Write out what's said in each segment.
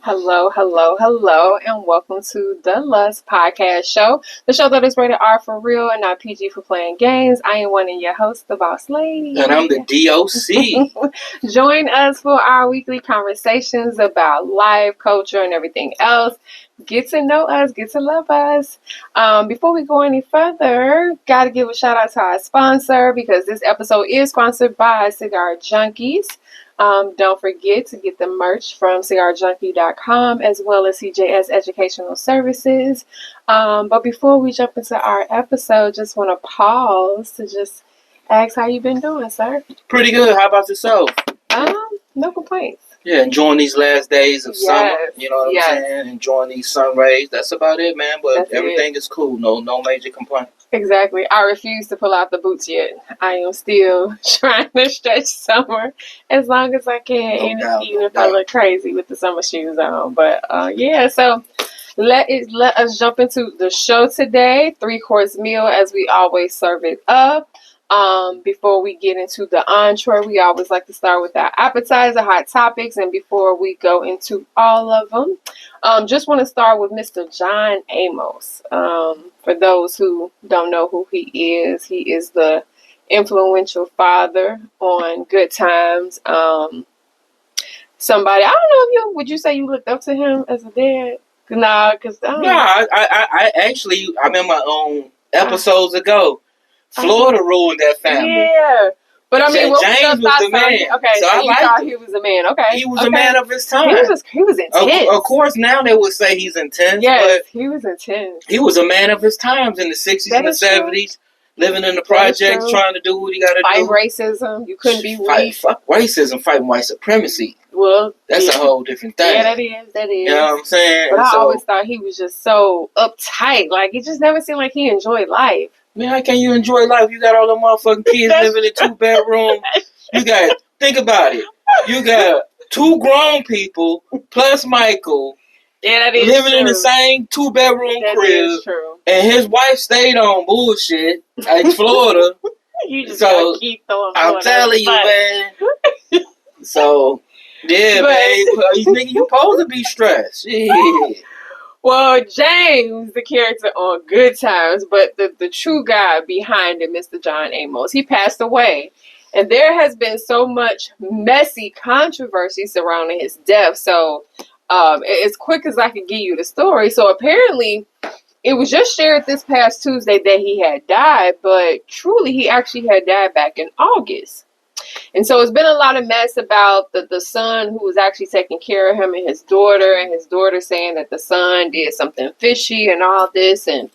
Hello, hello, hello, and welcome to the Lust Podcast Show, the show that is rated R for real and not PG for playing games. I am one of your hosts, the Boss Lady. And I'm the D.O.C. Join us for our weekly conversations about life, culture, and everything else. Get to know us, get to love us. Before we go any further, got to give a shout out to our sponsor because this episode is sponsored by Cigar Junkies. Don't forget to get the merch from cigarjunkie.com as well as CJS Educational Services. But before we jump into our episode, just want to pause to just ask how you've been doing, sir. Pretty good. How about yourself? No complaints. Yeah, enjoying these last days of summer. You know what I'm Yes. saying? Enjoying these sun rays. That's about it, man. But That's everything is cool. No major complaints. Exactly. I refuse to pull out the boots yet. I am still trying to stretch summer as long as I can, even if I look crazy with the summer shoes on. But yeah, so let us jump into the show today. 3-course meal as we always serve it up. Before we get into the entree, we always like to start with our appetizer, hot topics, and before we go into all of them, just want to start with Mr. John Amos. For those who don't know who he is the influential father on Good Times. Somebody, I don't know would you say you looked up to him as a dad? Nah, because I actually, I remember episodes ago, Florida ruined that family. Yeah. But I mean, James was the man. Okay, so you thought he was a man. Okay. He was a man of his time. He was intense. Of course, now they would say he's intense. Yes, but he was intense. He was a man of his times in the 60s and the 70s, living in the projects, trying to do what he got to do. Fight racism. You couldn't be weak. Fuck racism, fighting white supremacy. Well, that's a whole different thing. Yeah, that is. You know what I'm saying? But I always thought he was just so uptight. Like, it just never seemed like he enjoyed life. Man, how can you enjoy life? You got all the motherfucking kids living in 2-bedroom. Think about it. You got 2 grown people plus Michael. Yeah, that is living true. in the same 2-bedroom crib. That is true. And his wife stayed on bullshit in Florida. You just gotta keep throwing I'm telling you, man. So, yeah, babe. Nigga, you supposed to be stressed. Yeah. Well, James, the character on Good Times, but the true guy behind it, Mr. John Amos, he passed away. And there has been so much messy controversy surrounding his death. So, as quick as I could give you the story. So, apparently, it was just shared this past Tuesday that he had died. But truly, he actually had died back in August. And so it's been a lot of mess about the son who was actually taking care of him and his daughter saying that the son did something fishy and all this, and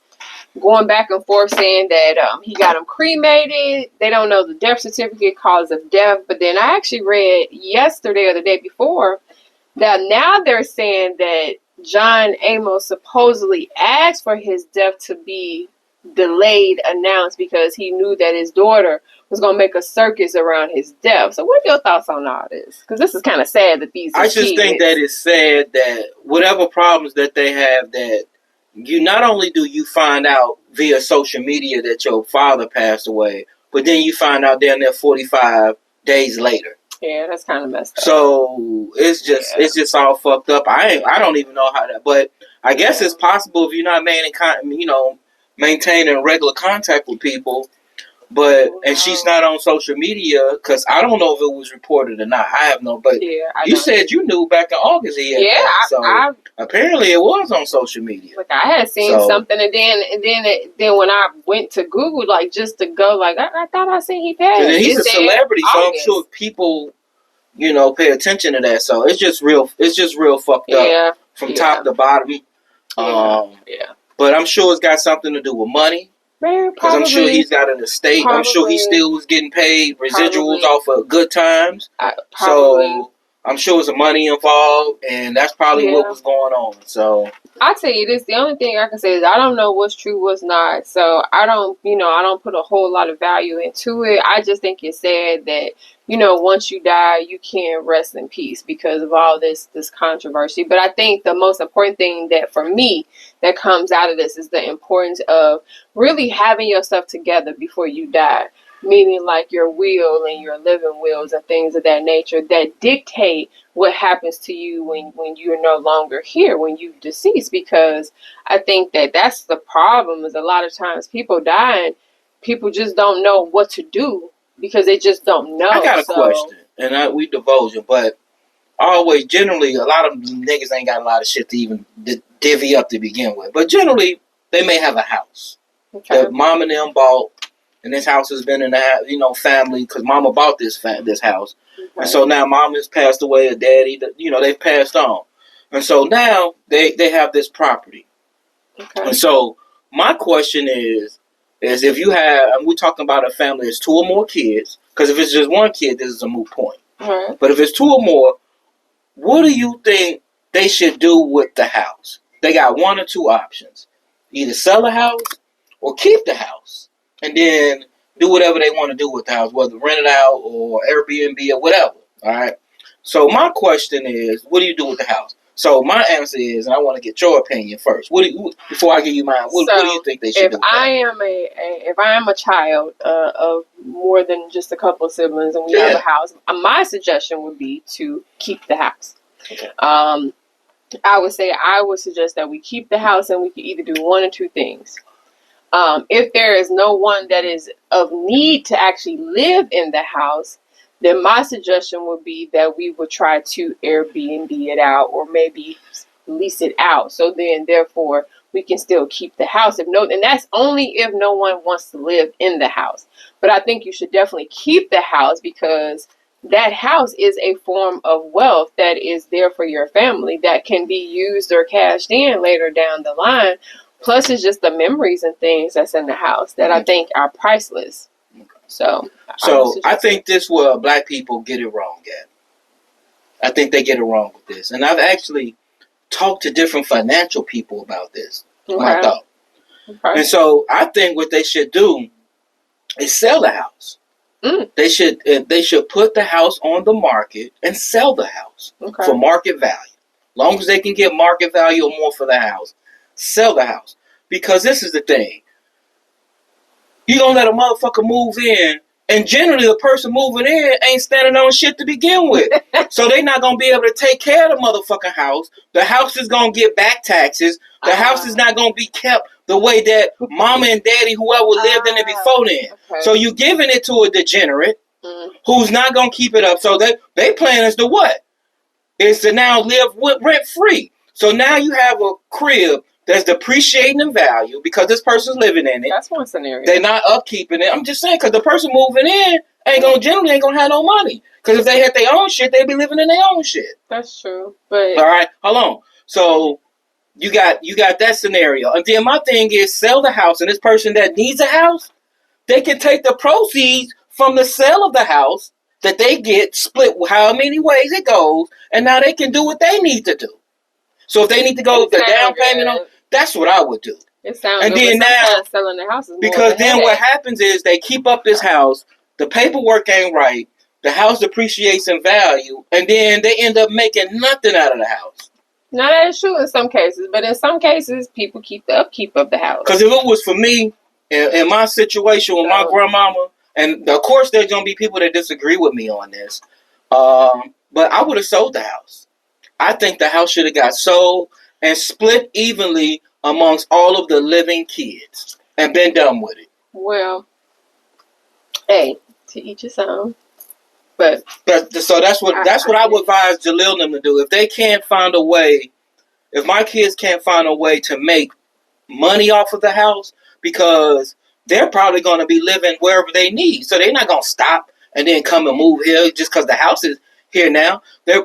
going back and forth saying that he got him cremated. They don't know the death certificate, cause of death. But then I actually read yesterday or the day before that now they're saying that John Amos supposedly asked for his death to be delayed, announced, because he knew that his daughter was going to make a circus around his death. So what are your thoughts on all this? Because this is kind of sad that these I just think that it's sad that whatever problems that they have, that you not only do you find out via social media that your father passed away, but then you find out down there 45 days later. Yeah, that's kind of messed up. So it's just all fucked up. I don't even know how that, but I guess it's possible if you're not maintaining regular contact with people. But and she's not on social media, because I don't know if it was reported or not. I have no. But you said you knew back in August he had that. So apparently it was on social media. Like I had seen something, and then when I went to Google, like just to go, like I thought I seen he passed. And he's a celebrity, so I'm sure people, pay attention to that. So it's just real fucked up from top to bottom. But I'm sure it's got something to do with money. Because I'm sure he's got an estate. I'm sure he still was getting paid residuals off of Good Times. So I'm sure there's money involved, and that's probably what was going on. So I'll tell you this: the only thing I can say is I don't know what's true, what's not. So I don't put a whole lot of value into it. I just think it's sad that once you die, you can't rest in peace because of all this controversy. But I think the most important thing that for me that comes out of this is the importance of really having yourself together before you die. Meaning like your will and your living wills and things of that nature that dictate what happens to you when you're no longer here, when you've deceased. Because I think that's the problem, is a lot of times people die and people just don't know what to do because they just don't know. I got a question, and we divulging, but always, generally, a lot of niggas ain't got a lot of shit to even divvy up to begin with. But generally, they may have a house that mom and them bought. And this house has been in the family because mama bought this house. Okay. And so now mom has passed away, or daddy, they've passed on. And so now they have this property. Okay. And so my question is if you have, and we're talking about a family that's 2 or more kids, because if it's just one kid, this is a moot point. Right. But if it's 2 or more, what do you think they should do with the house? They got 1 or 2 options. Either sell the house or keep the house. And then do whatever they want to do with the house, whether rent it out or Airbnb or whatever. All right. So my question is, what do you do with the house? So my answer is, and I want to get your opinion first. Before I give you mine, what do you think they should do? If I am a child of more than just a couple of siblings and we have a house, my suggestion would be to keep the house. Okay. I would suggest that we keep the house, and we can either do 1 or 2 things. If there is no one that is of need to actually live in the house, then my suggestion would be that we would try to Airbnb it out or maybe lease it out. So then, therefore, we can still keep the house. And that's only if no one wants to live in the house. But I think you should definitely keep the house because that house is a form of wealth that is there for your family that can be used or cashed in later down the line. Plus, it's just the memories and things that's in the house that I think are priceless. So I think this where black people get it wrong at. I think they get it wrong with this. And I've actually talked to different financial people about this. My thought. Okay. And so I think what they should do is sell the house. They should put the house on the market and sell the house for market value. Long as they can get market value or more for the house, sell the house. Because this is the thing. You gonna let a motherfucker move in, and generally the person moving in ain't standing on shit to begin with. So they not gonna be able to take care of the motherfucking house. The house is gonna get back taxes. The house is not gonna be kept the way that mama and daddy, whoever lived in it before then. Okay. So you giving it to a degenerate who's not gonna keep it up. So they plan is to what? Is to now live rent free. So now you have a crib that's depreciating in value because this person's living in it. That's one scenario. They're not upkeeping it. I'm just saying, because the person moving in generally ain't gonna have no money. Because if they had their own shit, they'd be living in their own shit. That's true. But all right, hold on. So you got that scenario, and then my thing is sell the house, and this person that needs a house, they can take the proceeds from the sale of the house that they get split how many ways it goes, and now they can do what they need to do. So if they need to go the down payment on, that's what I would do. It sounds and good, then now selling the house is more because then what happens is they keep up this house, the paperwork ain't right, the house depreciates in value, and then they end up making nothing out of the house. Now that is true in some cases, but in some cases people keep the upkeep of the house. Because if it was for me, in my situation with my grandmama, and of course there's gonna be people that disagree with me on this, but I would have sold the house. I think the house should have got sold and split evenly amongst all of the living kids and been done with it. Well, hey, to each his own. But so that's what I would advise Jalil and them to do. If they can't find a way, if my kids can't find a way to make money off of the house, because they're probably going to be living wherever they need, so they're not going to stop and then come and move here just because the house is here now.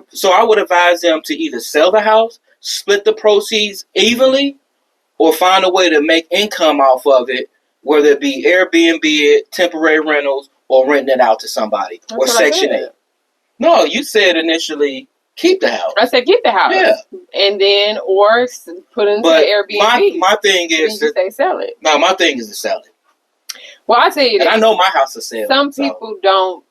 So I would advise them to either sell the house, split the proceeds evenly, or find a way to make income off of it, whether it be Airbnb it, temporary rentals, or renting it out to somebody. That's or Section 8. No, you said initially keep the house. I said keep the house. Yeah. And then, or put into the Airbnb. My thing is to say sell it. No, my thing is to sell it. Well, I tell you and I know my house is selling. Some people don't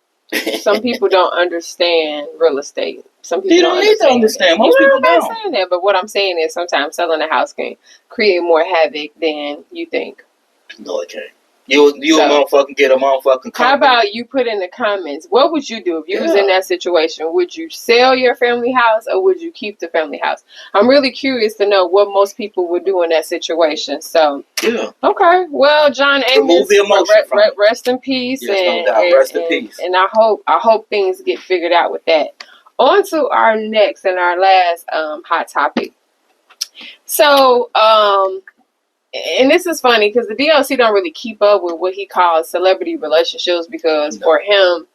some people don't understand real estate. Some people you don't need to understand. Most people don't. I'm not saying that, but what I'm saying is sometimes selling a house can create more havoc than you think. No, it can't. You a motherfucking get a motherfucking company. How about you put in the comments, what would you do if you was in that situation? Would you sell your family house or would you keep the family house? I'm really curious to know what most people would do in that situation. So, yeah. Okay. Well, John Amos, rest in peace. Yes, no doubt. Rest in peace. And I hope things get figured out with that. On to our next and our last hot topic. So, and this is funny because the D.O.C don't really keep up with what he calls celebrity relationships because for him,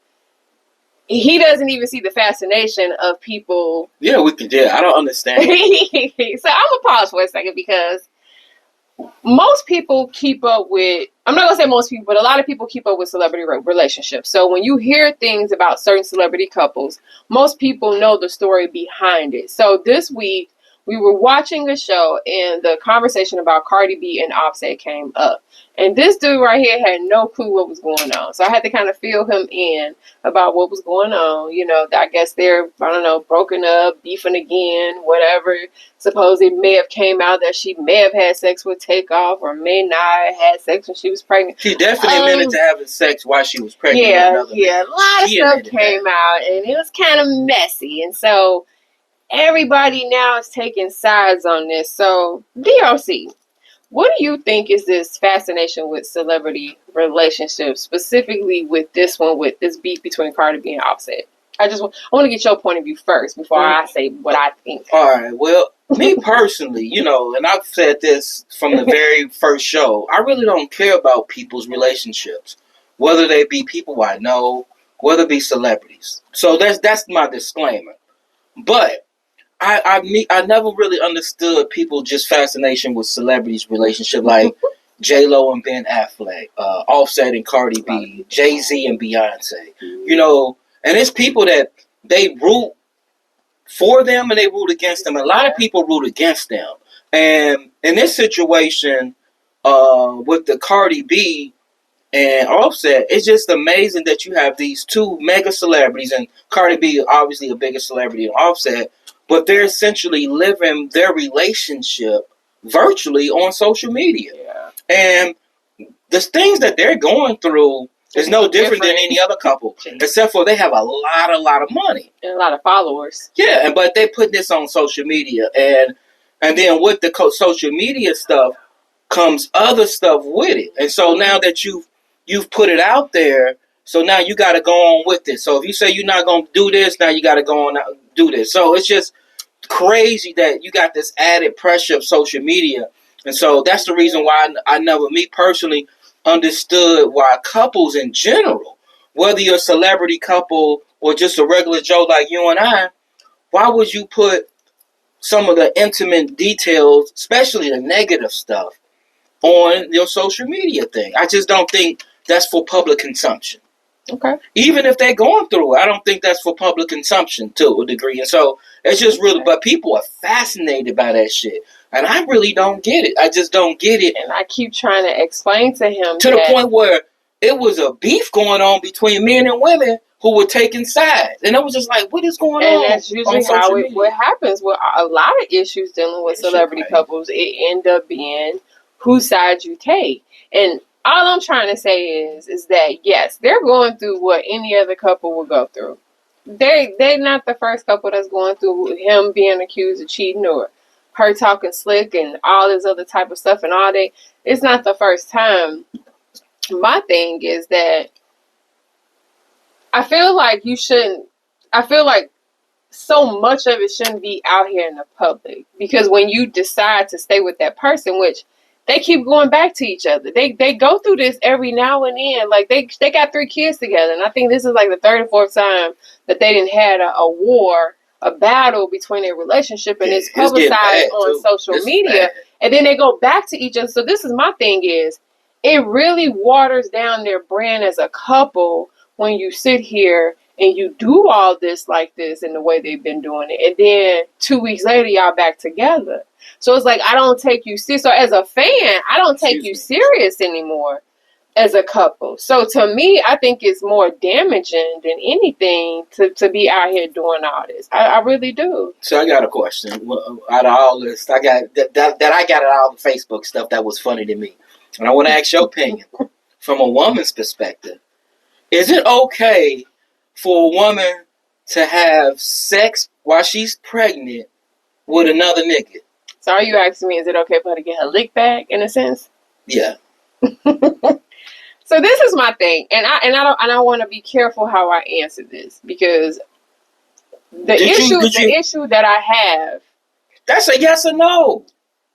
he doesn't even see the fascination of people. Yeah, I don't understand. So I'm gonna pause for a second because most people keep up with. I'm not gonna say most people, but a lot of people keep up with celebrity relationships. So when you hear things about certain celebrity couples, most people know the story behind it. So this week, we were watching a show and the conversation about Cardi B and Offset came up. And this dude right here had no clue what was going on. So I had to kind of fill him in about what was going on. You know, I guess they're, broken up, beefing again, whatever. Suppose it may have came out that she may have had sex with Takeoff or may not have had sex when she was pregnant. She definitely admitted to having sex while she was pregnant. Yeah. A lot of stuff came out and it was kind of messy. And so everybody now is taking sides on this. So, D.O.C, what do you think is this fascination with celebrity relationships, specifically with this one, with this beef between Cardi B and Offset? I want to get your point of view first before I say what I think. All right. Well, me personally, and I've said this from the very first show, I really don't care about people's relationships, whether they be people I know, whether it be celebrities. So that's my disclaimer. But I never really understood people just fascination with celebrities' relationship, like J-Lo and Ben Affleck, Offset and Cardi B, Jay-Z and Beyonce. And it's people that they root for them and they root against them. A lot of people root against them. And in this situation, with the Cardi B and Offset, it's just amazing that you have these two mega celebrities, and Cardi B obviously a bigger celebrity than Offset, but they're essentially living their relationship virtually on social media. Yeah. And the things that they're going through is no different than any other couple, except for they have a lot of money. And a lot of followers. Yeah, but they put this on social media. And then with the social media stuff comes other stuff with it. And so now that you've put it out there, so now you got to go on with it. So if you say you're not going to do this, now you got to go on and do this. So it's just crazy that you got this added pressure of social media. And so that's the reason why me personally, understood why couples in general, whether you're a celebrity couple or just a regular Joe like you and I, why would you put some of the intimate details, especially the negative stuff, on your social media thing? I just don't think that's for public consumption. Okay. Even if they're going through it, I don't think that's for public consumption to a degree. And so it's just really, but people are fascinated by that shit. And I really don't get it. I just don't get it. And I keep trying to explain to him to the point where it was a beef going on between men and women who were taking sides. And it was just like, what is going on? And that's usually how what happens with a lot of issues dealing with celebrity couples. It end up being whose side you take. And all I'm trying to say is that, yes, they're going through what any other couple would go through. They're not the first couple that's going through him being accused of cheating or her talking slick and all this other type of stuff and all that. It's not the first time. My thing is that I feel like so much of it shouldn't be out here in the public, because when you decide to stay with that person, which they keep going back to each other. They go through this every now and then. Like they got 3 kids together, and I think this is like the 3rd or 4th time that they didn't had a war, a battle between their relationship, and it's publicized on social media. And then they go back to each other. So this is my thing is, it really waters down their brand as a couple when you sit here and you do all this like this in the way they've been doing it. And then 2 weeks later, y'all back together. So it's like, I don't take you serious. So as a fan, I don't take you serious anymore. as a couple. So to me, I think it's more damaging than anything to be out here doing all this. I really do. So I got a question. Out of all this, I got that I got out of all the Facebook stuff that was funny to me, and I want to ask your opinion from a woman's perspective. Is it okay for a woman to have sex while she's pregnant with another nigga? So are you asking me, is it okay for her to get her lick back in a sense? Yeah. So this is my thing, and I want to be careful how I answer this, because the issue that I have. That's a yes or no.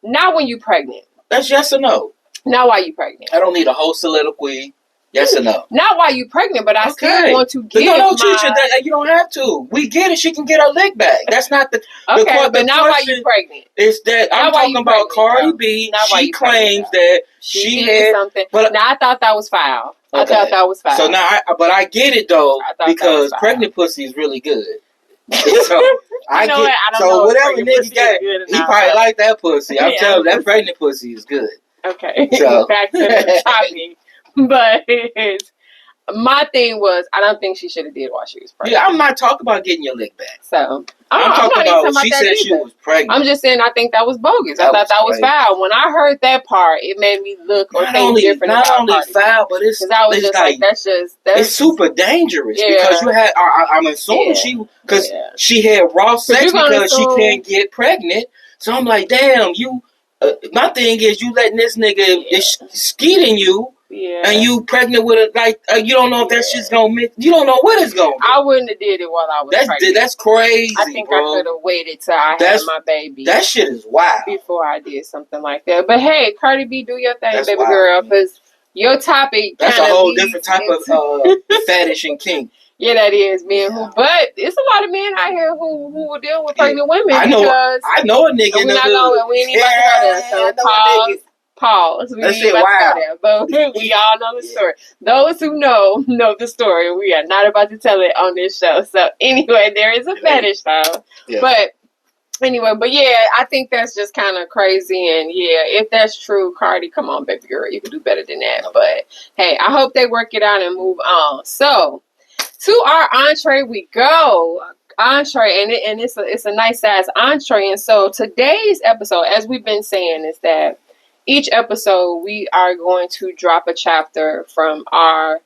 Not when you're pregnant. That's yes or no. Not while you're pregnant. I don't need a whole soliloquy. Yes or no? Not while you're pregnant, but I still want to give teacher, you don't have to. We get it. She can get her lick back. That's not the... Okay, but not while you're pregnant. It's that I'm talking about Cardi B. She claims that she had... something. But now I thought that was foul. Okay. I thought that was foul. So now, but I get it, though, because pregnant pussy is really good. So I don't know whatever nigga got, he probably like that pussy. I'm telling you, that pregnant pussy is good. Okay, so. Back to the topic. But my thing was, I don't think she should have did while she was pregnant. Yeah, I'm not talking about getting your lick back. So I'm talking about when she said she was pregnant. I'm just saying I think that was bogus. I thought that was foul. When I heard that part, it made me look or think different. Not only foul, but it's it's super dangerous because you had. I'm assuming she had raw sex because she can't get pregnant. So I'm like, damn, you. My thing is, you letting this nigga is skeeting you. Yeah. And you pregnant with you don't know if that shit's gonna make. You don't know what it's gonna do. I wouldn't have did it while I was pregnant. That's crazy. I think I could have waited till I had my baby. That shit is wild. Before I did something like that. But hey, Cardi B, do your thing, baby girl, because your topic. That's a whole different type of fetish and kink. Yeah, that is men who. But it's a lot of men out here who will deal with pregnant women. I know a nigga. We're not going. We ain't even about to go there. So pause. We ain't about to go there. But we all know the story. Those who know the story. We are not about to tell it on this show. So anyway, there is a fetish though. Yeah. But anyway, I think that's just kind of crazy. And yeah, if that's true, Cardi, come on, baby girl, you can do better than that. But hey, I hope they work it out and move on. So. To our entree we go. Entree, and it's a nice size entree. And so today's episode, as we've been saying, is that each episode we are going to drop a chapter from our,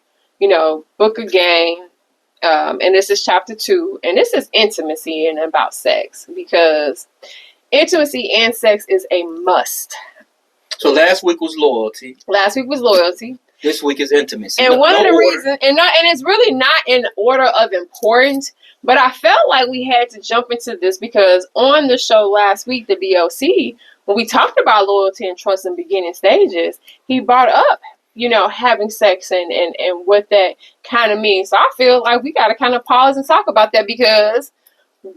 book of game. And this is chapter 2. And this is intimacy and about sex, because intimacy and sex is a must. So last week was loyalty. This week is intimacy. And one of the reasons, and it's really not in order of importance, but I felt like we had to jump into this because on the show last week, the D.O.C, when we talked about loyalty and trust in beginning stages, he brought up, having sex and what that kind of means. So I feel like we got to kind of pause and talk about that, because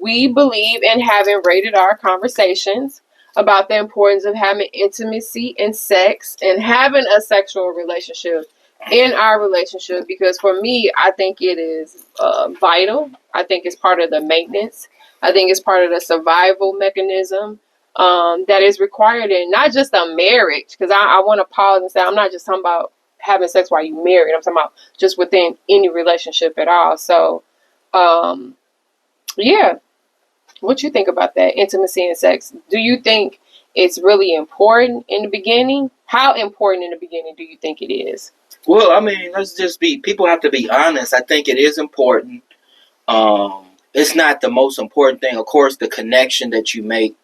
we believe in having rated R conversations about the importance of having intimacy and sex and having a sexual relationship in our relationship, because for me, I think it is vital. I think it's part of the maintenance. I think it's part of the survival mechanism that is required in not just a marriage, because I want to pause and say I'm not just talking about having sex while you're married. I'm talking about just within any relationship at all. So, yeah. What you think about that, intimacy and sex? Do you think it's really important in the beginning? How important in the beginning do you think it is? Well, I mean, people have to be honest. I think it is important. It's not the most important thing. Of course, the connection that you make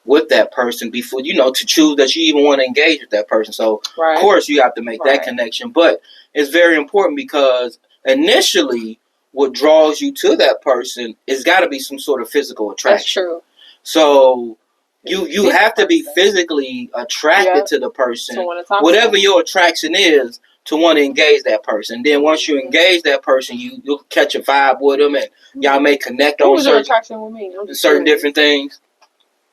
with that person before, to choose that you even want to engage with that person. So, Of course, you have to make that connection. But it's very important because initially, what draws you to that person is got to be some sort of physical attraction. That's true. So you have to be physically attracted to the person, whatever your attraction is, to want to engage that person. Then once you engage that person, you'll catch a vibe with them, and y'all may connect on certain different things.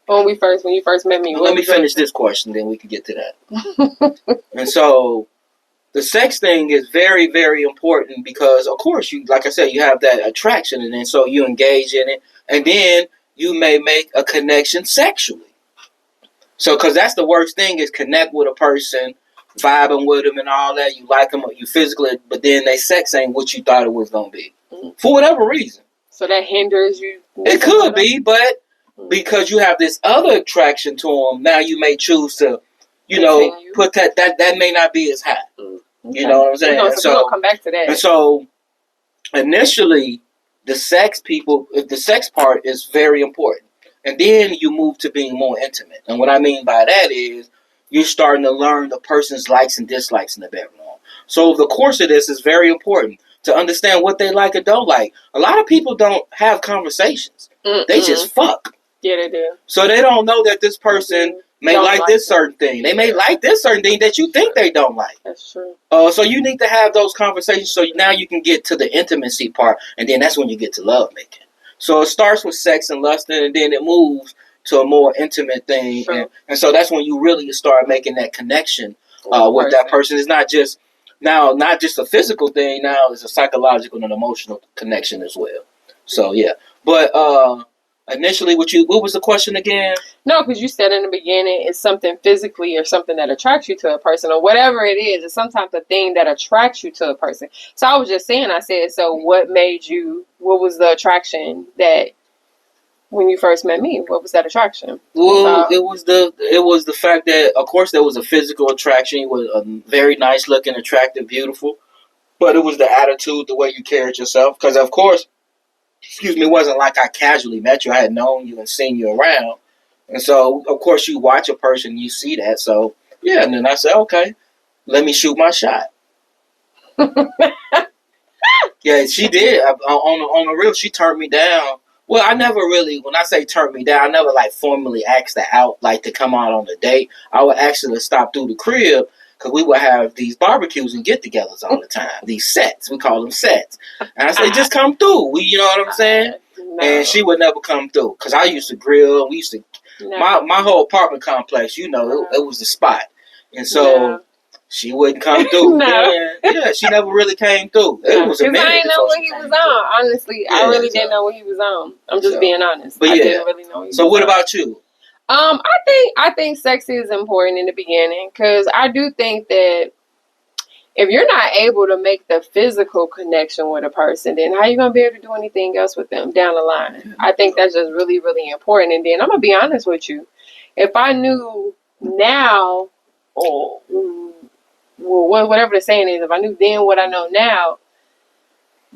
When you first met me. Let me finish this question, then we can get to that. And so. The sex thing is very, very important because, of course, like I said, you have that attraction, and then so you engage in it, and then you may make a connection sexually. So, because that's the worst thing is connect with a person vibing with them and all that. You like them, you physically, but then they sex ain't what you thought it was gonna be for whatever reason. So that hinders you. It could be, but because you have this other attraction to them, now you may choose to, put that may not be as high. Okay. You know what I'm saying? So we'll come back to that. And so initially, the sex part is very important. And then you move to being more intimate. And what I mean by that is you're starting to learn the person's likes and dislikes in the bedroom. So the course of this is very important to understand what they like or don't like. A lot of people don't have conversations. They just fuck. Yeah, they do. So they don't know that this person may like this certain thing. They may like this certain thing that you think they don't like. That's true. So you need to have those conversations so now you can get to the intimacy part, and then that's when you get to love making. So it starts with sex and lust, and then it moves to a more intimate thing. And so that's when you really start making that connection with that person. It's not just a physical thing. Now it's a psychological and emotional connection as well. So, yeah. But initially, what was the question again? No, because you said in the beginning it's something physically or something that attracts you to a person or whatever it is. It's some type of thing that attracts you to a person. So I was just saying, so what was the attraction that when you first met me? What was that attraction? Well, it was the fact that, of course, there was a physical attraction. You were very nice looking, attractive, beautiful. But it was the attitude, the way you carried yourself. Because, of course, it wasn't like I casually met you. I had known you and seen you around. And so, of course, you watch a person, you see that. So, yeah. And then I said, okay, let me shoot my shot. Yeah, she did. On the real, she turned me down. Well, I never really, when I say turned me down, I never formally asked her out, to come out on a date. I would actually stop through the crib because we would have these barbecues and get-togethers all the time. These sets, we call them sets. And I say, just come through. You know what I'm saying? No. And she would never come through because I used to grill. We used to, my whole apartment complex, it was the spot. And so she wouldn't come through. Yeah, she never really came through. It was a minute. I didn't know what he was on. Honestly, I really didn't know what he was on. I'm just being honest. But I didn't really know. So what about you? I think sex is important in the beginning because I do think that if you're not able to make the physical connection with a person, then how are you gonna be able to do anything else with them down the line? I think that's just really, really important. And then I'm gonna be honest with you. If I knew now, or whatever the saying is, if I knew then what I know now,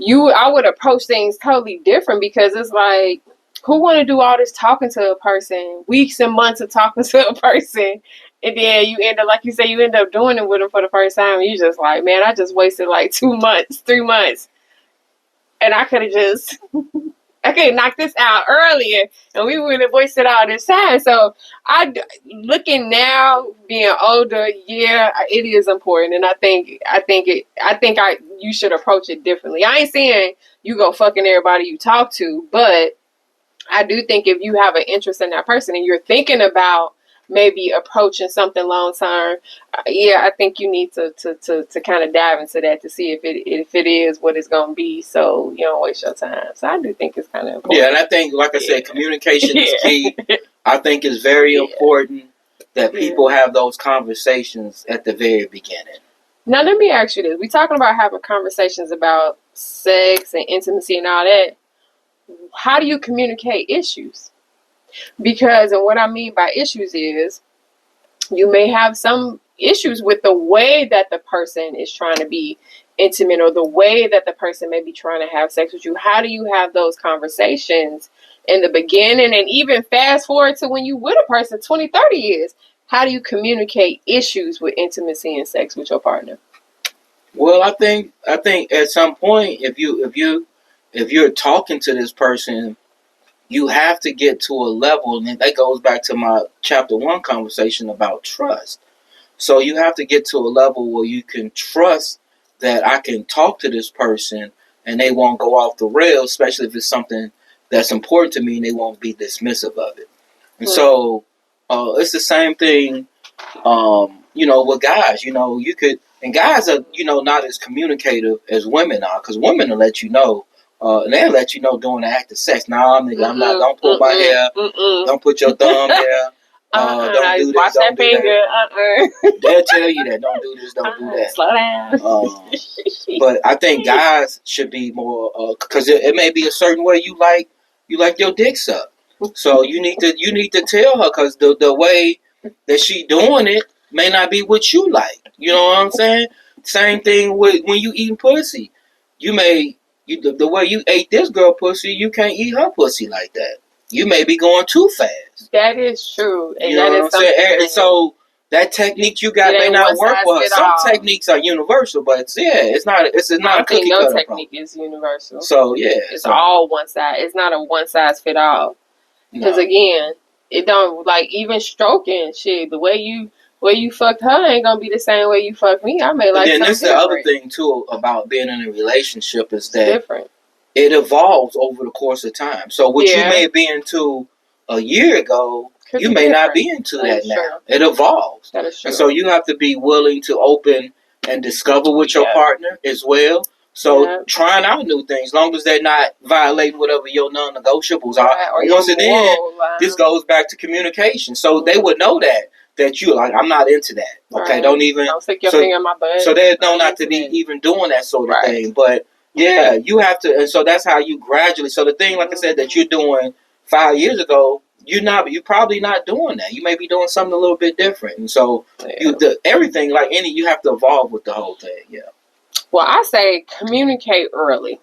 I would approach things totally different because it's like, who want to do all this talking to a person, weeks and months of talking to a person, and then you end up, like you say, you end up doing it with them for the first time, and you just like, man, I just wasted 2 months, 3 months, and I could have knocked this out earlier, and we would have wasted all this time. So, looking now, being older, yeah, it is important, and I think you should approach it differently. I ain't saying you go fucking everybody you talk to, but I do think if you have an interest in that person and you're thinking about maybe approaching something long term, I think you need to kind of dive into that to see if it is what it's going to be, so you don't waste your time. So I do think it's kind of important. Yeah, and I think, like I said, communication is key. I think it's very important that people have those conversations at the very beginning. Now, let me ask you this. We're talking about having conversations about sex and intimacy and all that. How do you communicate issues? Because, and what I mean by issues is, you may have some issues with the way that the person is trying to be intimate or the way that the person may be trying to have sex with you. How do you have those conversations in the beginning and even fast forward to when you with a person 20, 30 years? How do you communicate issues with intimacy and sex with your partner? Well, I think at some point, if you're talking to this person, you have to get to a level, and that goes back to my chapter 1 conversation about trust. So you have to get to a level where you can trust that I can talk to this person and they won't go off the rails, especially if it's something that's important to me and they won't be dismissive of it. And so it's the same thing, with guys. You could, and guys are, not as communicative as women are, because women will let you know. And they'll let you know during the act of sex. Nah, nigga, I'm not. Don't pull my hair. Don't put your thumb there. Don't do this. Watch don't that do finger. That. They'll tell you that. Don't do this. Don't do that. Slow down. But I think guys should be more because it may be a certain way you like your dick sucked. So you need to tell her because the way that she doing it may not be what you like. You know what I'm saying? Same thing with when you eating pussy. The way you ate this girl pussy, you can't eat her pussy like that. You may be going too fast. That is true. And you know what I'm saying? And so that technique you got may not work for her. Some techniques are universal, but it's not a cookie cutter. No technique is universal. So it's all one size. It's not a one size fit all. Because again, it don't even stroking shit. The way you fucked her ain't gonna be the same way you fucked me. I may like. And then this is the other thing too about being in a relationship is that different. It evolves over the course of time. So what you may be into a year ago, you may not be into that now. True. It evolves. That is true. And so you have to be willing to open and discover with your partner as well. So trying out new things, as long as they're not violating whatever your non-negotiables are. Or once again, this goes back to communication. So they would know that you like, I'm not into that. Okay, don't stick your finger in my butt. So they know not to be even doing that sort of thing. But yeah, you have to, and so that's how you gradually. So the thing, like I said, that you're doing 5 years ago, you're probably not doing that. You may be doing something a little bit different, and so everything you have to evolve with the whole thing. Yeah. Well, I say communicate early.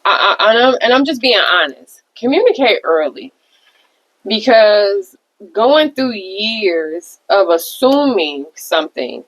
I'm just being honest. Communicate early, because going through years of assuming something,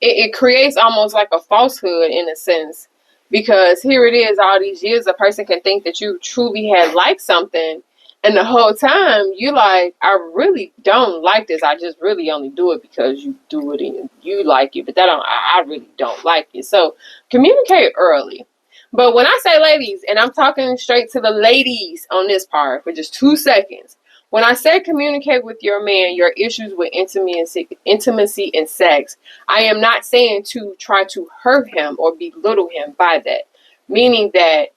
it creates almost like a falsehood in a sense, because here it is, all these years a person can think that you truly had liked something, and the whole time you like, I really don't like this. I just really only do it because you do it and you like it, but I really don't like it. So communicate early. But when I say ladies, and I'm talking straight to the ladies on this part for just 2 seconds, when I say communicate with your man your issues with intimacy and sex, I am not saying to try to hurt him or belittle him by that. Meaning that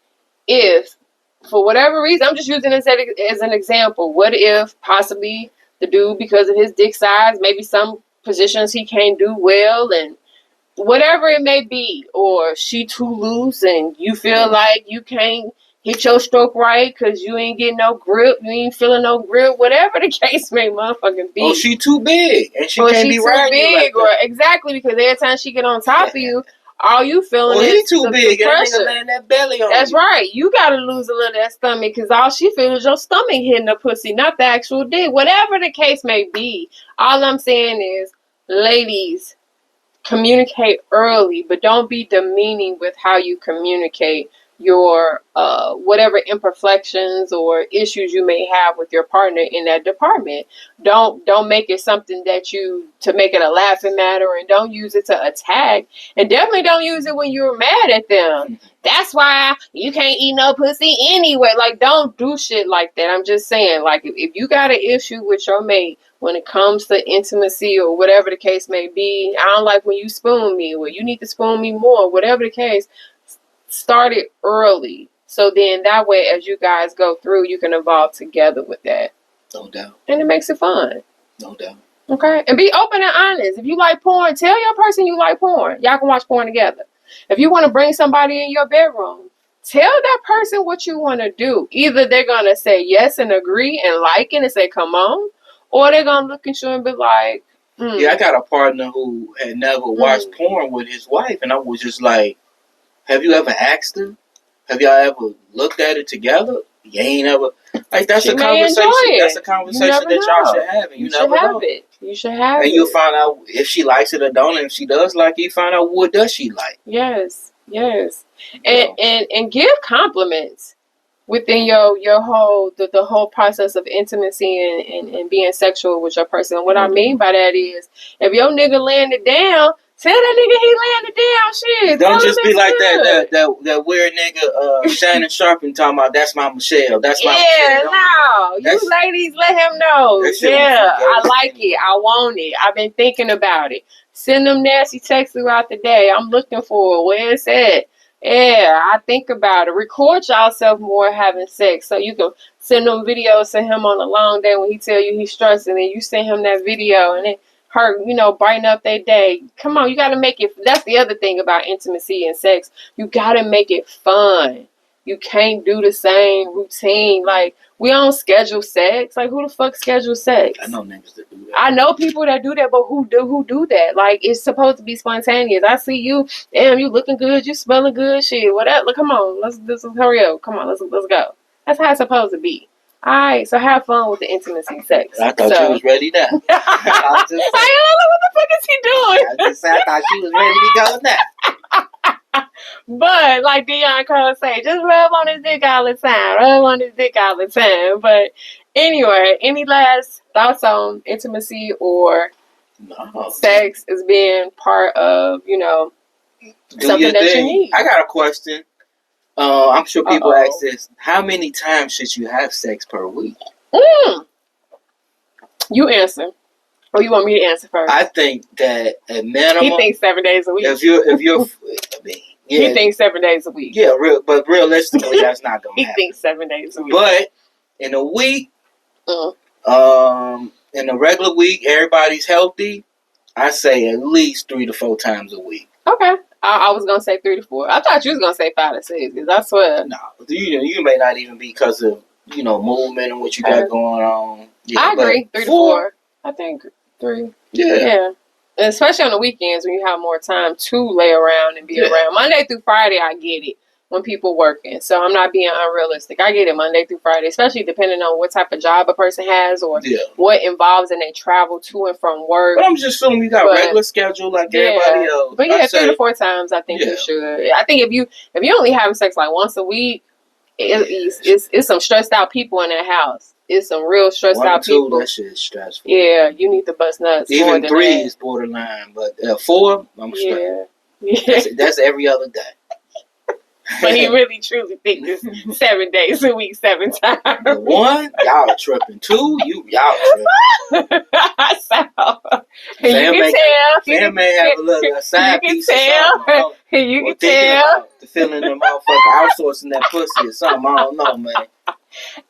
if, for whatever reason, I'm just using this as an example, what if possibly the dude, because of his dick size, maybe some positions he can't do well, and whatever it may be, or she too loose and you feel like you can't hit your stroke right because you ain't getting no grip, you ain't feeling no grip, whatever the case may motherfucking be. Or she too big and she can't be riding you like that. Exactly, because every time she get on top of you, all you feeling is he too big and nigga laying that belly on That's right. You gotta lose a little of that stomach, because all she feels is your stomach hitting the pussy, not the actual dick. Whatever the case may be, all I'm saying is, ladies, communicate early, but don't be demeaning with how you communicate your whatever imperfections or issues you may have with your partner in that department. Don't make it something to make it a laughing matter, and don't use it to attack, and definitely don't use it when you're mad at them. That's why you can't eat no pussy anyway. Like, don't do shit like that. I'm just saying, like, if you got an issue with your mate when it comes to intimacy or whatever the case may be, I don't like when you spoon me, or you need to spoon me more, whatever the case, start it early. So then that way, as you guys go through, you can evolve together with that. No doubt. And it makes it fun. No doubt. Okay? And be open and honest. If you like porn, tell your person you like porn. Y'all can watch porn together. If you want to bring somebody in your bedroom, tell that person what you want to do. Either they're going to say yes and agree and like it and say, come on, or they're going to look at you and be like, Yeah, I got a partner who had never watched porn with his wife, and I was just like, have you ever asked her? Have y'all ever looked at it together? You ain't ever. Like, that's a conversation. That's a conversation that y'all should have, and you never know. You should have it. And you'll find out if she likes it or don't. And if she does like it, you find out what does she like. Yes. And give compliments within your whole the whole process of intimacy and being sexual with your person. What I mean by that is, if your nigga laying it down, tell that nigga he laying it down. Shit. Don't just be like that weird nigga Shannon Sharpen talking about, that's my Michelle. That's my Michelle. No. You ladies let him know. Yeah, I like it. I want it. I've been thinking about it. Send them nasty texts throughout the day. I'm looking for it. Where it's at. Yeah, I think about it. Record yourself more having sex, so you can send them videos to him on a long day when he tell you he's stressed, and then you send him that video, and it hurt, brighten up their day. Come on, you got to make it. That's the other thing about intimacy and sex. You got to make it fun. You can't do the same routine. Like, we don't schedule sex. Like, who the fuck schedules sex? I know niggas that do that. I know people that do that, but who do that? Like, it's supposed to be spontaneous. I see you, damn, you looking good, you smelling good, shit, whatever. Look, come on, let's hurry up. Come on, let's go. That's how it's supposed to be. All right, so have fun with the intimacy sex. I thought you was ready now. I don't know what the fuck is he doing. I thought she was ready to go now. But like Dion Cole say, just rub on his dick all the time. But anyway, any last thoughts on intimacy or sex as being part of, something that you need? I got a question. I'm sure people ask this. How many times should you have sex per week? You answer. Or you want me to answer first? I think that at minimum, he thinks 7 days a week. If you're, he thinks 7 days a week. Yeah, but realistically, that's not gonna happen. He thinks 7 days a week. But in a week, in a regular week, everybody's healthy. I say at least 3 to 4 times a week. Okay, I was gonna say 3 to 4. I thought you was gonna say 5 to 6. Cause I swear, no, you may not even be because of movement and what you got going on. Yeah, I agree. 3 to 4. I think 3. Yeah. And especially on the weekends when you have more time to lay around and be around. Monday through Friday, I get it when people working. So I'm not being unrealistic. I get it Monday through Friday, especially depending on what type of job a person has or what involves in they travel to and from work. But I'm just assuming you got a regular schedule like everybody else. But 3 to 4 times, I think you should. I think if you only having sex like once a week, it's some stressed out people in that house. It's some real stressed out people. That shit is stressful. Yeah, you need to bust nuts. Even 3 is borderline, but 4, I'm stressed. Yeah. That's every other day. But he really truly thinks it's 7 days a week, 7 times. 1, y'all tripping. 2, y'all tripping. You can tell. Sam may have a little side piece or something. You can tell. The feeling of motherfucker outsourcing that pussy or something. I don't know, man.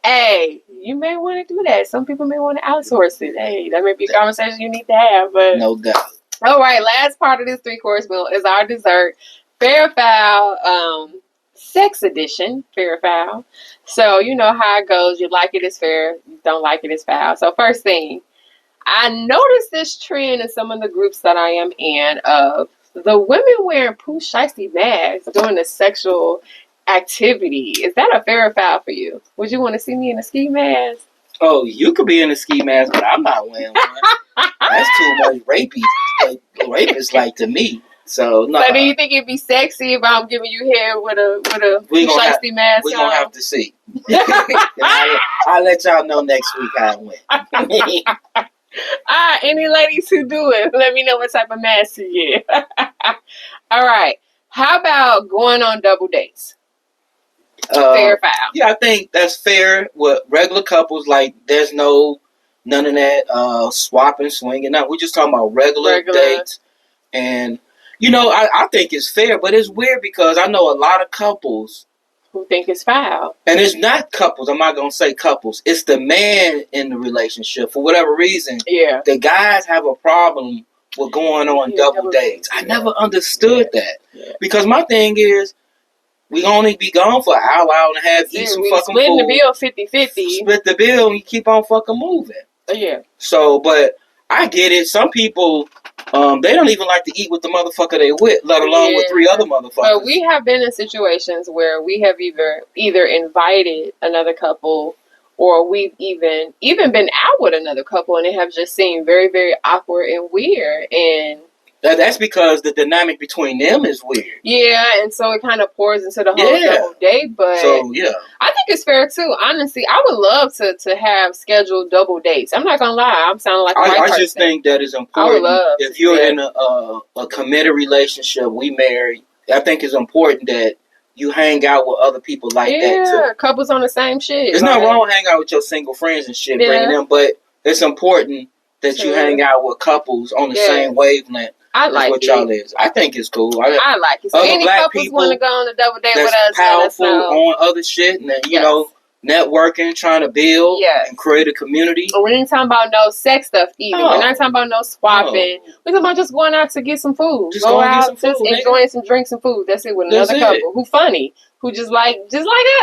Hey, you may want to do that. Some people may want to outsource it. Hey, that may be a conversation you need to have. But no doubt. All right, last part of this 3-course meal is our dessert. Fair or foul, sex edition, fair or foul. So you know how it goes. You like it as fair, you don't like it as foul. So first thing, I noticed this trend in some of the groups that I am in of the women wearing poo shiesty masks during the sexual activity. Is that a fair or foul for you? Would you want to see me in a ski mask? Oh, you could be in a ski mask, but I'm not wearing one. That's too much rapey. Rapist like to me. So no. So do you think it'd be sexy if I'm giving you hair with a shiesty mask? We're gonna have to see. I'll let y'all know next week how it went. Any ladies who do it, let me know what type of mask you get. All right. How about going on double dates? Fair or foul? Yeah, I think that's fair with regular couples. Like, there's none of that swapping, swinging. No, we're just talking about regular dates. And, I think it's fair, but it's weird because I know a lot of couples who think it's foul. And it's not couples. I'm not going to say couples. It's the man in the relationship. For whatever reason, the guys have a problem with going on double dates. I never understood that. Yeah. Because my thing is, we only be gone for an hour and a half, eat some fucking food. Split the bill 50-50. Split the bill and you keep on fucking moving. Yeah. So, but I get it. Some people, they don't even like to eat with the motherfucker they with, let alone with 3 other motherfuckers. But we have been in situations where we have either invited another couple or we've even been out with another couple and it have just seemed very, very awkward and weird. And that's because the dynamic between them is weird. Yeah, and so it kind of pours into the whole double date. But so, yeah. I think it's fair too. Honestly, I would love to have scheduled double dates. I'm not gonna lie, I'm sounding like a white person. I just think that is important. I would love if you're in a committed relationship, we married. I think it's important that you hang out with other people like that too. Yeah, couples on the same shit. There's nothing wrong with hanging out with your single friends and shit, bringing them, but it's important that you hang out with couples on the same wavelength. I like what y'all is. I think it's cool. I like it. So any couples want to go on a double date with us, powerful on other shit, and you know, networking, trying to build and create a community. We ain't talking about no sex stuff either. We're not talking about no swapping. We're talking about just going out to get some food. Just go out, just enjoying some drinks and food. That's it. With another couple who funny, who just like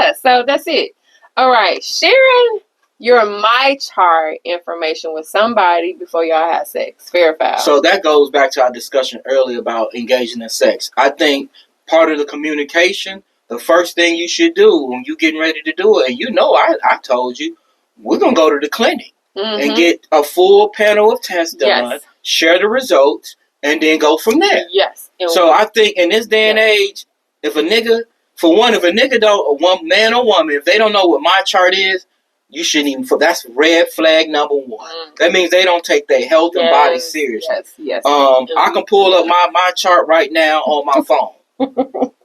us. So that's it. All right, sharing your My Chart information with somebody before y'all have sex. Fair or foul? So that goes back to our discussion earlier about engaging in sex. I think part of the communication, the first thing you should do when you getting ready to do it, and you know I told you, we're going to go to the clinic and get a full panel of tests done, share the results, and then go from there. Yes. So I think in this day and age, if a nigga don't, one man or woman, if they don't know what My Chart is, you shouldn't even. That's red flag number one. That means they don't take their health and body seriously. Yes. I can pull up my chart right now on my phone.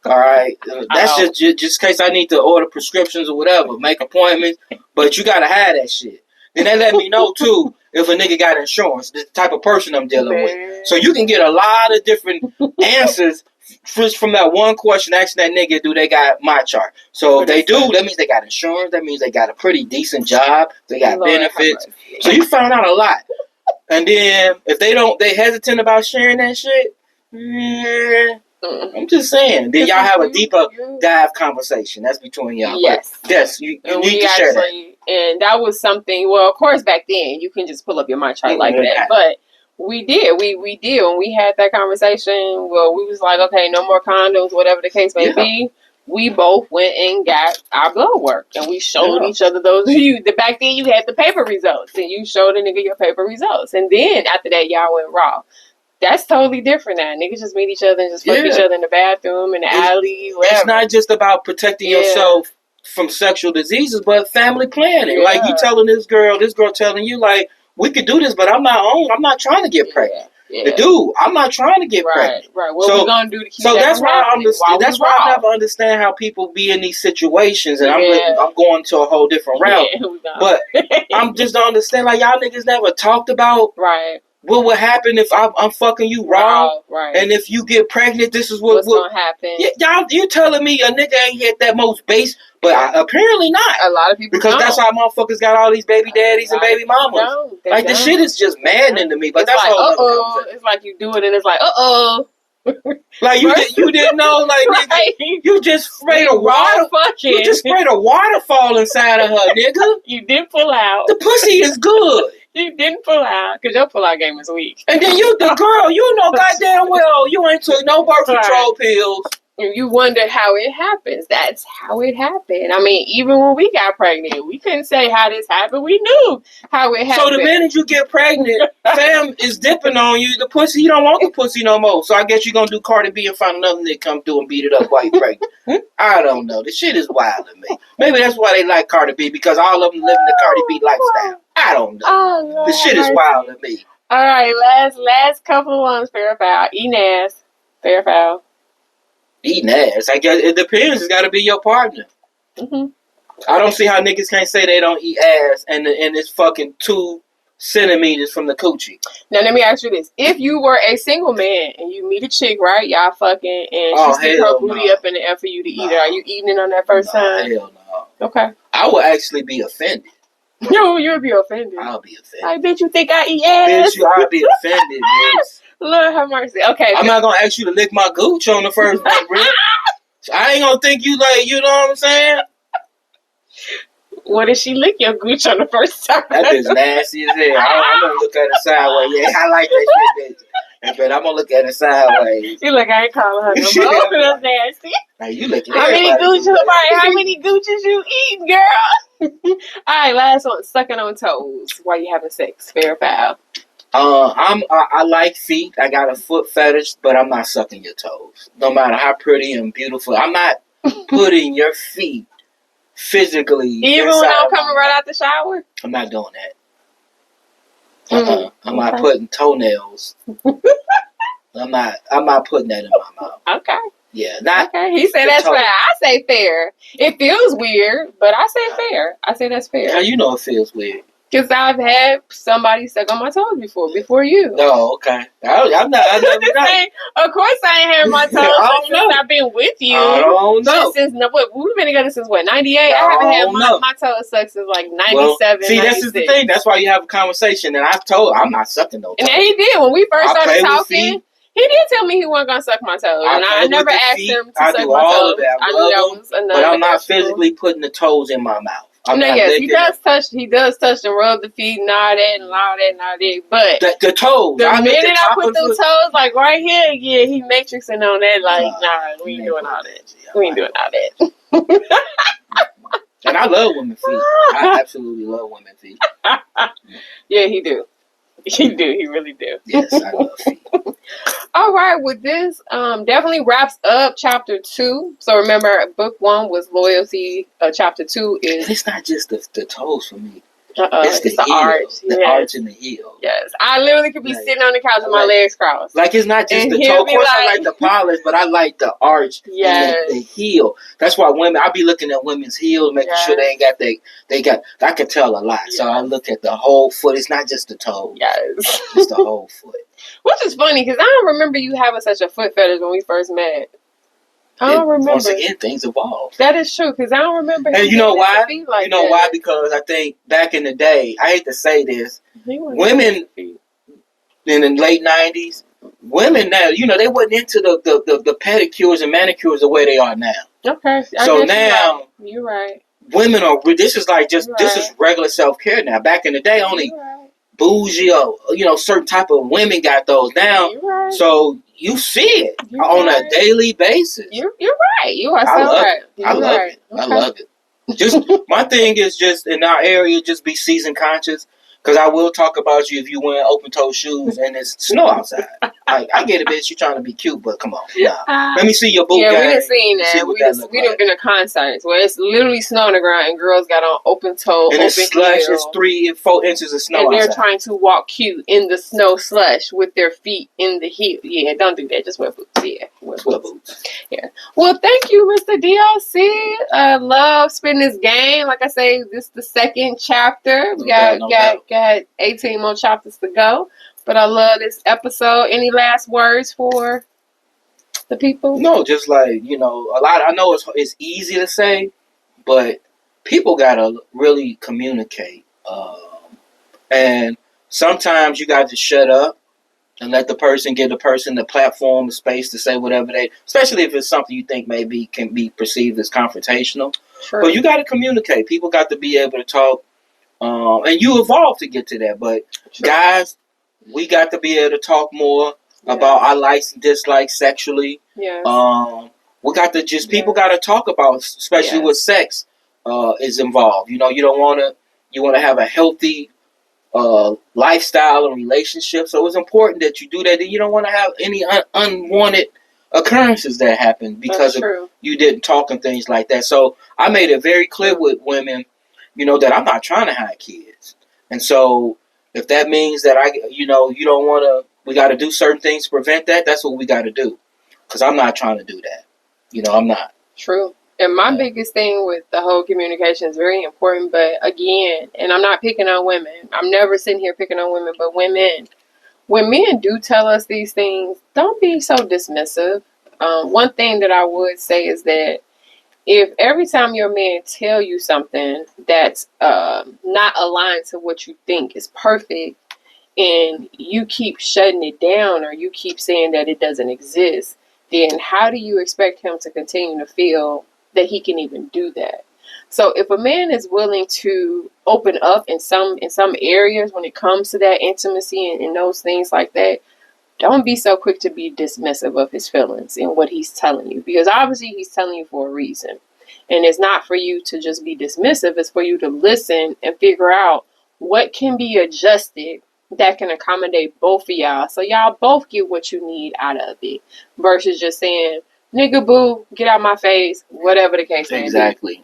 All right, that's just in case I need to order prescriptions or whatever, make appointments. But you gotta have that shit. Then they let me know too if a nigga got insurance, the type of person I'm dealing with. So you can get a lot of different answers from that one question asking that nigga, do they got My Chart? So if they do, that means they got insurance. That means they got a pretty decent job. They got benefits. So you found out a lot. And then if they hesitant about sharing that shit, I'm just saying. Then y'all have a deeper dive conversation. That's between y'all. Yes. But yes, you need to share that. And that was something, well, of course, back then, you can just pull up your My Chart like that. But we did. We did. When we had that conversation, well, we was like, okay, no more condoms, whatever the case may be. We both went and got our blood work. And we showed each other those. Back then, you had the paper results. And you showed a nigga your paper results. And then, after that, y'all went raw. That's totally different now. Niggas just meet each other and just fuck each other in the bathroom, in the alley, wherever. It's not just about protecting yourself from sexual diseases, but family planning. Yeah. Like, you telling this girl telling you, like, we could do this, but I'm not trying to get pregnant. The dude, I'm not trying to get pregnant. Right. What we gonna do to keep that that's why I never understand how people be in these situations, and I'm going to a whole different route. But I'm just don't understand, like, y'all niggas never talked about what would happen if I'm fucking you raw, and if you get pregnant, this is what's gonna happen. Y'all, you telling me a nigga ain't hit that most base, but apparently not. A lot of people because that's how motherfuckers got all these baby daddies and baby mamas. Like, the shit is just maddening to me. But that's all. It's like you do it, and it's like like you didn't know, like nigga, you just sprayed a water. You just sprayed a waterfall inside of her, nigga. You did pull out. The pussy is good. You didn't pull out because your pull-out game is weak. And then the girl, you know goddamn well you ain't took no birth control pills. And you wonder how it happens. That's how it happened. I mean, even when we got pregnant, we couldn't say how this happened. We knew how it happened. So the minute you get pregnant, fam is dipping on you. The pussy, you don't want the pussy no more. So I guess you're going to do Cardi B and find another nigga come through and beat it up while you're pregnant. I don't know. The shit is wild to me. Maybe that's why they like Cardi B, because all of them living the Cardi B lifestyle. I don't know. Oh, the shit is wild to me. All right, last couple of ones, fair or foul. E-Nas, fair or foul. Eating ass. I guess it depends. It's got to be your partner. I don't see how niggas can't say they don't eat ass and it's fucking 2 centimeters from the coochie. Now let me ask you this: if you were a single man and you meet a chick, right? Y'all fucking and she stick her booty up in the air for you to eat it. Are you eating it on that first time? Hell no. Okay. I would actually be offended. No, you'll be offended. I'll be offended. I bet you think I eat ass. Bitch, I'll be offended, bitch. Lord have mercy. Okay. I'm not going to ask you to lick my gooch on the first date, bro. I ain't going to think you like, you know what I'm saying? What if she lick your gooch on the first time? That bitch nasty as hell. I'm going to look at her sideways. Yeah, I like that shit, bitch. But I'm going to look at her sideways. You look, I ain't calling her no more. That's nasty. Now you looking how many gooches you eat, girl? All right, last one. Sucking on toes while you having sex. Fair or foul? I like feet. I got a foot fetish, but I'm not sucking your toes. No matter how pretty and beautiful. I'm not putting your feet physically. Even when I'm coming right out the shower? I'm not doing that. I'm not putting toenails. I'm not putting that in my mouth. Okay. Yeah, not. Okay, he said that's fair. I say fair. It feels weird, but I say fair. I say that's fair. How you know it feels weird? Because I've had somebody suck on my toes before you. Oh, okay. I'm not. Of course, I ain't had my toes since I've been with you. I don't know. We've been together since what, 98? I haven't had my toes sucked since like 97. Well, see, 96. This is the thing. That's why you have a conversation. And I'm not sucking no toes. And he did when we first started talking. He did tell me he wasn't gonna suck my toes, and I never asked him to suck my toes. I knew that was another. But I'm not physically putting the toes in my mouth. Yes, he does touch. He does touch and rub the feet and all that and all that. But the toes. The minute I put those toes, like right here, yeah, he matrixing on that. Like, nah, we ain't doing all that. We ain't doing all that. And I love women's feet. I absolutely love women's feet. Yeah, he do. He do. He really do. Yes, I love feet. All right, with this, definitely wraps up chapter 2. So remember, book 1 was loyalty. Chapter 2 is... It's not just the toes for me. It's the arch. The arch and the heel. Yes. I literally could be sitting on the couch with my legs crossed. Like, it's not just the toe. Of course, I like the polish, but I like the arch and the heel. That's why I be looking at women's heels, making sure they got, I can tell a lot. So I look at the whole foot. It's not just the toe. Yes. It's the whole foot. Which is funny, because I don't remember you having such a foot fetish when we first met. I don't remember. Once again, things evolve. That is true, because I don't remember. And you know why? Why? Because I think back in the day, I hate to say this, women in the late 90s, women now, they wasn't into the pedicures and manicures the way they are now. Okay. So now, you're right. Women are, this is regular self-care now. Back in the day, only bougie or, certain type of women got those now. So you see it on a daily basis. You're right. You are so right. I love it. Okay. I love it. Just my thing is just in our area, just be season conscious. Because I will talk about you if you wear open-toe shoes and it's snow outside. I get it, bitch. You're trying to be cute, but come on. Nah. Let me see your boot. Yeah, we done seen that. We done been to concerts where it's literally snow on the ground and girls got on open-toe, and it's slush. It's 3 and 4 inches of snow and they're outside. Trying to walk cute in the snow slush with their feet in the heel. Yeah, don't do that. Just wear boots. Yeah, wear boots. Yeah. Well, thank you, Mr. D.O.C. Love spinning this game. Like I say, this is the second chapter. We got 18 more chapters to go, but I love this episode. Any last words for the people? No, just like, a lot. I know it's easy to say, but people gotta really communicate, and sometimes you got to shut up and let the person give the person the platform, the space to say whatever especially if it's something you think maybe can be perceived as confrontational. True. But you got to communicate. People got to be able to talk. And you evolve to get to that. But guys, we got to be able to talk more about our likes and dislikes sexually. Yes. We got to people got to talk about, especially with sex is involved. You want to have a healthy lifestyle and relationship. So it's important that you do that. And you don't want to have any unwanted occurrences that happen because of you didn't talk and things like that. So I made it very clear with women, that I'm not trying to have kids. And so if that means that you don't want to, we got to do certain things to prevent that, that's what we got to do. Because I'm not trying to do that. I'm not. True. And my biggest thing with the whole communication is very important. But again, and I'm not picking on women. I'm never sitting here picking on women, but when men do tell us these things, don't be so dismissive. One thing that I would say is that if every time your man tell you something that's not aligned to what you think is perfect, and you keep shutting it down or you keep saying that it doesn't exist, then how do you expect him to continue to feel that he can even do that? So if a man is willing to open up in some areas when it comes to that intimacy and those things like that, don't be so quick to be dismissive of his feelings and what he's telling you. Because obviously he's telling you for a reason. And it's not for you to just be dismissive. It's for you to listen and figure out what can be adjusted that can accommodate both of y'all. So y'all both get what you need out of it. Versus just saying, nigga boo, get out my face, whatever the case may be. Exactly.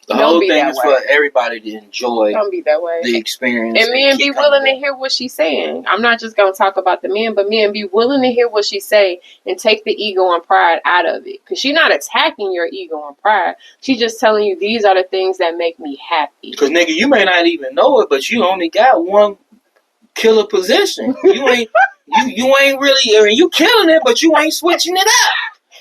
The whole thing is for everybody to enjoy. Don't be that way. The experience. And men be willing to hear what she's saying. I'm not just going to talk about the men, but men be willing to hear what she say and take the ego and pride out of it. Because she's not attacking your ego and pride. She's just telling you these are the things that make me happy. Because, nigga, you may not even know it, but you only got one killer position. You ain't really, I mean, you killing it, but you ain't switching it up.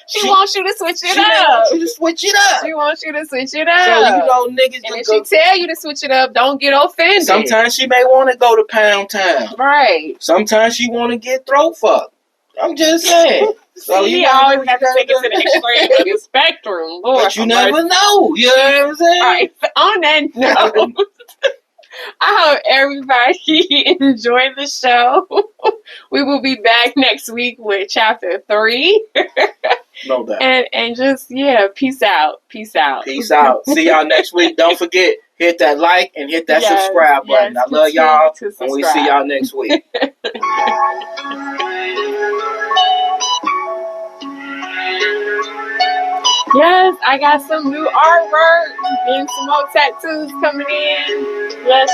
She wants you to switch it up. She wants you to switch it up. She wants you to switch it up. So, you know, niggas... And if she tell you to switch it up, don't get offended. Sometimes she may want to go to Pound Town. Right. Sometimes she want to get throat fucked. I'm just saying. So you always have to take it to the extreme of the spectrum. Lord, but you never know. You know what I'm saying? All right. On that note... I hope everybody enjoyed the show. We will be back next week with chapter 3. No doubt. And just, peace out. Peace out. Peace out. See y'all next week. Don't forget, hit that like and hit that subscribe button. I love y'all. And we see y'all next week. Yes, I got some new artwork and some more tattoos coming in. Yes.